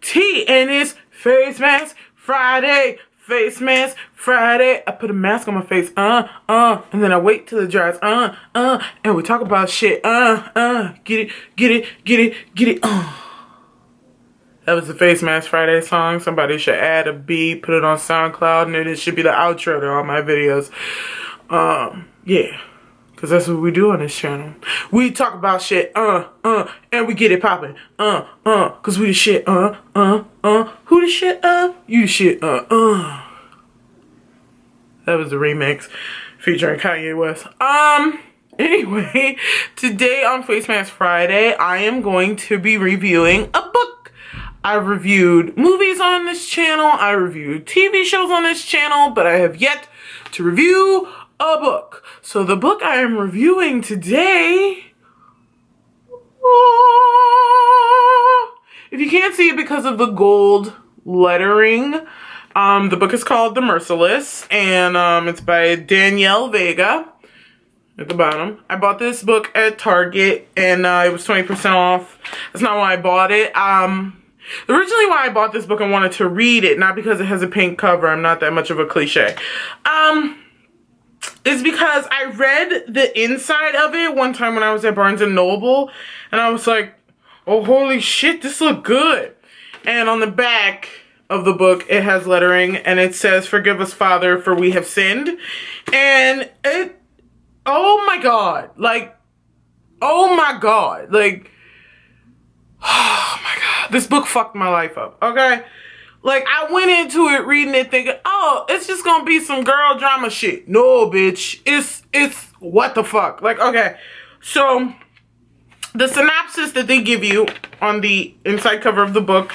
T, and it's Face Mask Friday. Face Mask Friday. I put a mask on my face, and then I wait till it dries, and we talk about shit, get it. That was the Face Mask Friday song. Somebody should add a beat, put it on SoundCloud, and then it should be the outro to all my videos. Yeah. Because that's what we do on this channel. We talk about shit, and we get it popping, because we the shit, who the shit, you the shit, That was the remix featuring Kanye West. Anyway, today on Face Mask Friday, I am going to be reviewing a book. I reviewed movies on this channel, I reviewed TV shows on this channel, but I have yet to review a book. So the book I am reviewing today, if you can't see it because of the gold lettering, the book is called The Merciless, and it's by Danielle Vega at the bottom. I bought this book at Target, and it was 20% off. That's not why I bought it. Originally why I bought this book, I wanted to read it, not because it has a pink cover. I'm not that much of a cliche. It's because I read the inside of it one time when I was at Barnes & Noble, and I was like, oh, holy shit, this look good. And on the back of the book, it has lettering, and it says, forgive us, Father, for we have sinned. And it, oh my God, like, oh my God, like, oh my God, this book fucked my life up, okay? Like, I went into it reading it thinking, oh, it's just gonna be some girl drama shit. No, bitch. It's what the fuck? Like, okay. So, the synopsis that they give you on the inside cover of the book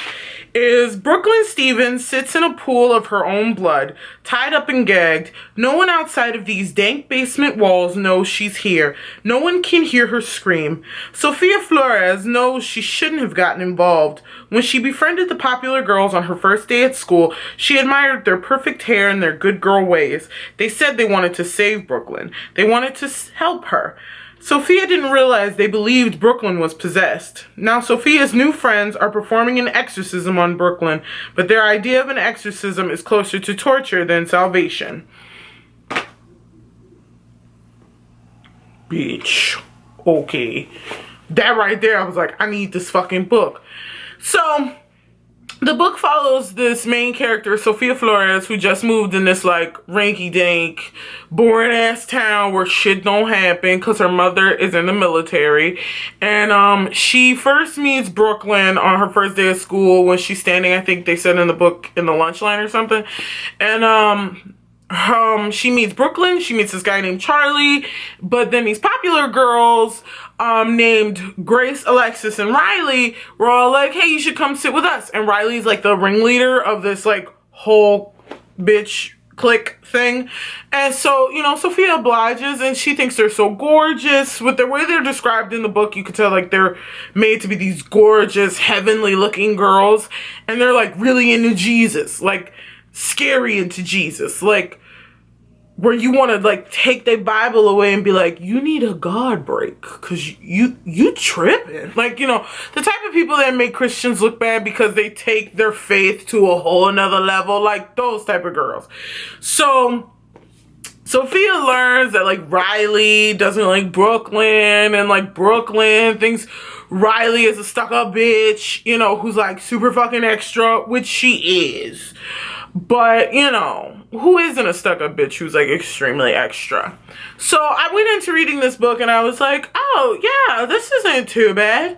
is Brooklyn Stevens sits in a pool of her own blood, tied up and gagged. No one outside of these dank basement walls knows she's here. No one can hear her scream. Sophia Flores knows she shouldn't have gotten involved. When she befriended the popular girls on her first day at school, she admired their perfect hair and their good girl ways. They said they wanted to save Brooklyn. They wanted to help her. Sophia didn't realize they believed Brooklyn was possessed. Now Sophia's new friends are performing an exorcism on Brooklyn, but their idea of an exorcism is closer to torture than salvation. Bitch. Okay. That right there, I was like, I need this fucking book. So, the book follows this main character, Sophia Flores, who just moved in this, like, rinky-dink, boring-ass town where shit don't happen because her mother is in the military. And, she first meets Brooklyn on her first day of school when she's standing, I think they said in the book, in the lunch line or something. And, she meets Brooklyn, she meets this guy named Charlie, but then these popular girls, named Grace, Alexis, and Riley were all like, hey, you should come sit with us. And Riley's like the ringleader of this like whole bitch clique thing. And so, you know, Sophia obliges and she thinks they're so gorgeous. With the way they're described in the book, you could tell like they're made to be these gorgeous, heavenly looking girls. And they're like really into Jesus, like scary into Jesus, like where you want to like take their Bible away and be like, you need a God break because you tripping. Like, you know, the type of people that make Christians look bad because they take their faith to a whole another level, like those type of girls. So Sophia learns that like Riley doesn't like Brooklyn, and like Brooklyn thinks Riley is a stuck-up bitch, you know, who's like super fucking extra, which she is. But, you know, who isn't a stuck-up bitch who's, like, extremely extra? So, I went into reading this book, and I was like, oh, yeah, this isn't too bad.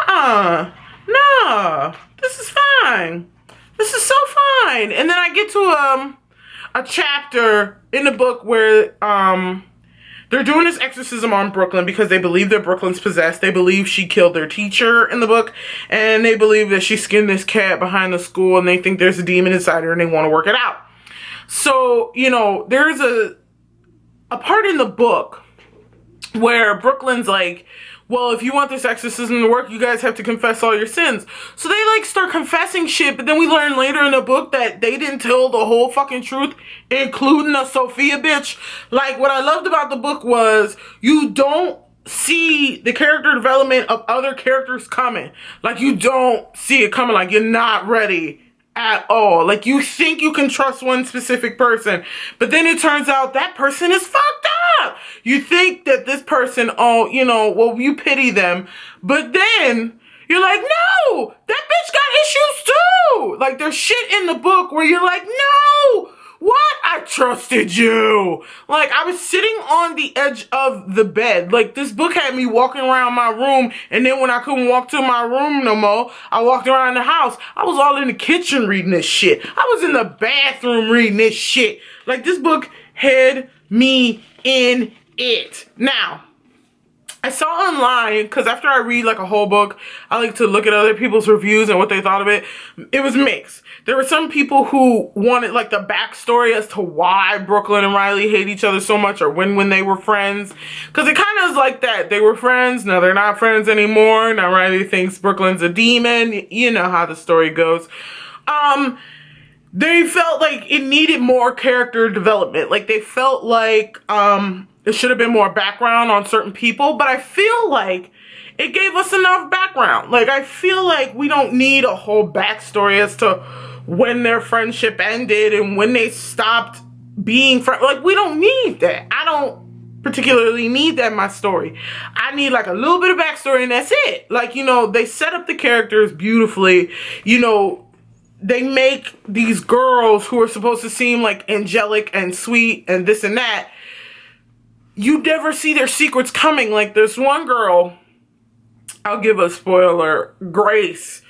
No, this is fine. This is so fine. And then I get to, a chapter in the book where, they're doing this exorcism on Brooklyn because they believe that Brooklyn's possessed. They believe she killed their teacher in the book. And they believe that she skinned this cat behind the school. And they think there's a demon inside her and they want to work it out. So, you know, there's a part in the book where Brooklyn's like, well, if you want this exorcism to work, you guys have to confess all your sins. So they like start confessing shit, but then we learn later in the book that they didn't tell the whole fucking truth, including a Sophia bitch. Like, what I loved about the book was you don't see the character development of other characters coming. Like, you don't see it coming. Like, you're not ready at all. Like, you think you can trust one specific person, but then it turns out that person is fucked up. You think that this person, oh, you know, well, you pity them, but then you're like, no, that bitch got issues too. Like, there's shit in the book where you're like, no, what? I trusted you. Like, I was sitting on the edge of the bed. Like, this book had me walking around my room, and then when I couldn't walk to my room no more, I walked around the house. I was all in the kitchen reading this shit. I was in the bathroom reading this shit. Like, this book had me in it. Now, I saw online, because after I read like a whole book, I like to look at other people's reviews and what they thought of it. It was mixed. There were some people who wanted like the backstory as to why Brooklyn and Riley hate each other so much, or when they were friends. Because it kind of is like that. They were friends, now they're not friends anymore. Now Riley thinks Brooklyn's a demon. You know how the story goes. They felt like it needed more character development. Like, they felt like it should have been more background on certain people, but I feel like it gave us enough background. Like, I feel like we don't need a whole backstory as to when their friendship ended and when they stopped being friends. Like, we don't need that. I don't particularly need that in my story. I need like a little bit of backstory and that's it. Like, you know, they set up the characters beautifully. You know, they make these girls who are supposed to seem like angelic and sweet and this and that, you never see their secrets coming. Like, there's one girl, I'll give a spoiler, Grace,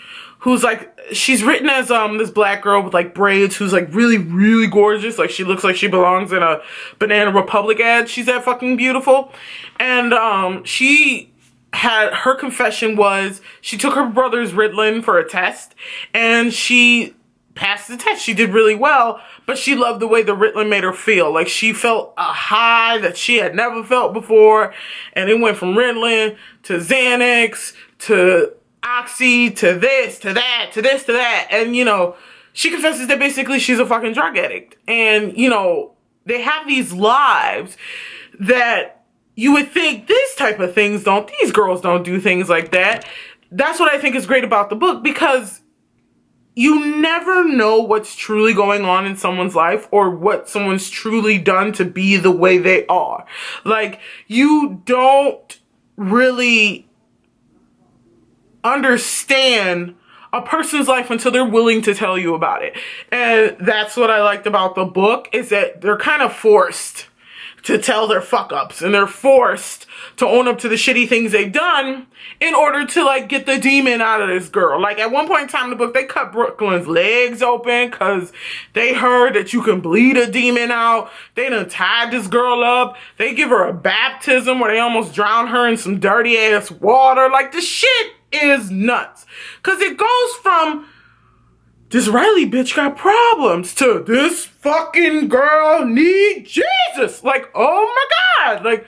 who's like, she's written as this black girl with like braids, who's like really, really gorgeous. Like, she looks like she belongs in a Banana Republic ad. She's that fucking beautiful. And she had, her confession was she took her brother's Ritalin for a test and she passed the test. She did really well, but she loved the way the Ritalin made her feel. Like, she felt a high that she had never felt before, and it went from Ritalin to Xanax to Oxy to this to that to this to that. And, you know, she confesses that basically she's a fucking drug addict. And, you know, they have these lives that you would think these type of things don't, these girls don't do things like that. That's what I think is great about the book, because you never know what's truly going on in someone's life or what someone's truly done to be the way they are. Like, you don't really understand a person's life until they're willing to tell you about it. And that's what I liked about the book, is that they're kind of forced to tell their fuck ups, and they're forced to own up to the shitty things they've done in order to like get the demon out of this girl. Like, at one point in time in the book, they cut Brooklyn's legs open because they heard that you can bleed a demon out. They done tied this girl up. They give her a baptism where they almost drown her in some dirty ass water. Like, the shit is nuts, because it goes from this Riley bitch got problems to this fucking girl need Jesus. Like, oh my God. Like,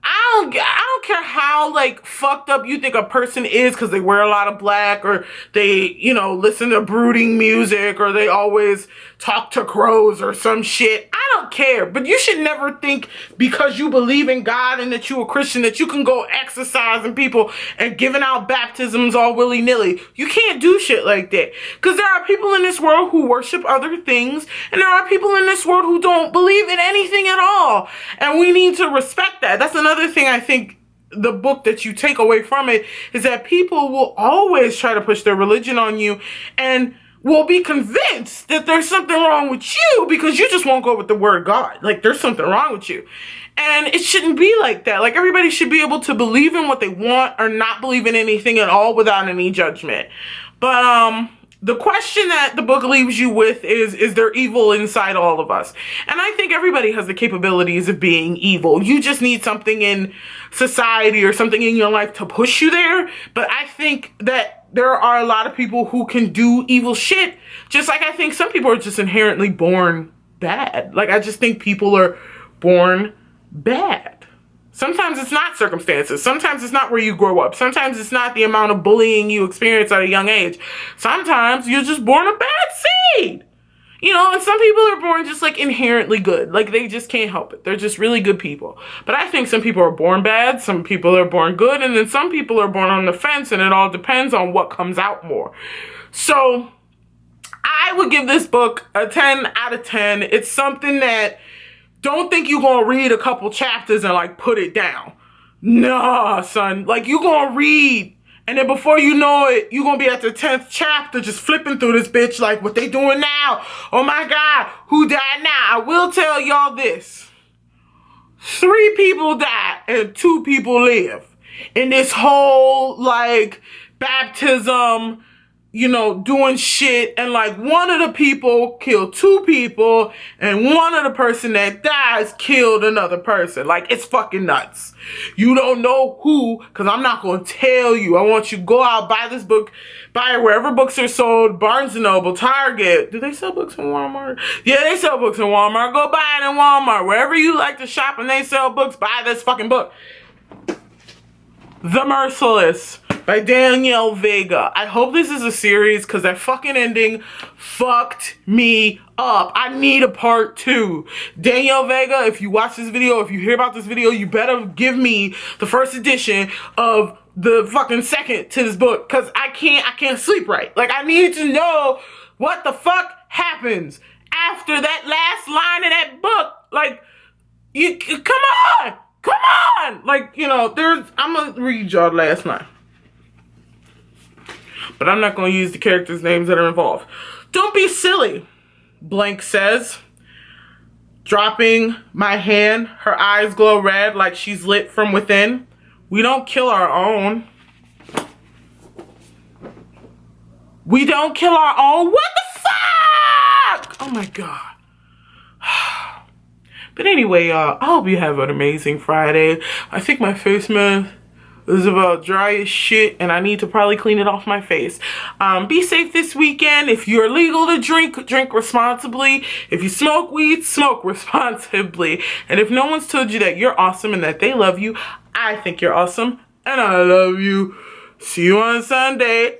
I don't care how like fucked up you think a person is because they wear a lot of black, or they, you know, listen to brooding music, or they always talk to crows or some shit. I don't care. But you should never think because you believe in God and that you a Christian that you can go exercising people and giving out baptisms all willy-nilly. You can't do shit like that. Because there are people in this world who worship other things, and there are people in this world who don't believe in anything at all. And we need to respect that. That's another thing I think the book that you take away from it is that people will always try to push their religion on you and will be convinced that there's something wrong with you because you just won't go with the word God. Like, there's something wrong with you. And it shouldn't be like that. Like, everybody should be able to believe in what they want or not believe in anything at all without any judgment. But, the question that the book leaves you with is there evil inside all of us? And I think everybody has the capabilities of being evil. You just need something in society or something in your life to push you there. But I think that there are a lot of people who can do evil shit. Just like I think some people are just inherently born bad. Like, I just think people are born bad. Sometimes it's not circumstances. Sometimes it's not where you grow up. Sometimes it's not the amount of bullying you experience at a young age. Sometimes you're just born a bad seed. You know, and some people are born just like inherently good. Like they just can't help it. They're just really good people. But I think some people are born bad, some people are born good, and then some people are born on the fence, and it all depends on what comes out more. So I would give this book a 10 out of 10. It's something that don't think you're gonna read a couple chapters and like put it down. Nah, son. Like you're gonna read, and then before you know it, you're gonna be at the 10th chapter just flipping through this bitch like what they doing now. Oh my God, who died now? I will tell y'all this. 3 people died and 2 people live in this whole like baptism, you know, doing shit, and like one of the people killed 2 people and one of the person that dies killed another person. Like it's fucking nuts. You don't know who, because I'm not going to tell you. I want you to go out, buy this book, buy it wherever books are sold, Barnes & Noble, Target. Do they sell books in Walmart? Yeah, they sell books in Walmart. Go buy it in Walmart. Wherever you like to shop and they sell books, buy this fucking book. The Merciless by Danielle Vega. I hope this is a series because that fucking ending fucked me up. I need a part 2. Danielle Vega, if you watch this video, if you hear about this video, you better give me the first edition of the fucking second to this book because I can't sleep right. Like I need to know what the fuck happens after that last line of that book. Like, you come on. Come on! Like, you know, I'm gonna read y'all last line. But I'm not gonna use the characters' names that are involved. Don't be silly, Blank says. Dropping my hand, her eyes glow red like she's lit from within. We don't kill our own. We don't kill our own? What the fuck? Oh my God. But anyway, y'all, I hope you have an amazing Friday. I think my face mask is about dry as shit, and I need to probably clean it off my face. Be safe this weekend. If you're legal to drink, drink responsibly. If you smoke weed, smoke responsibly. And if no one's told you that you're awesome and that they love you, I think you're awesome, and I love you. See you on Sunday.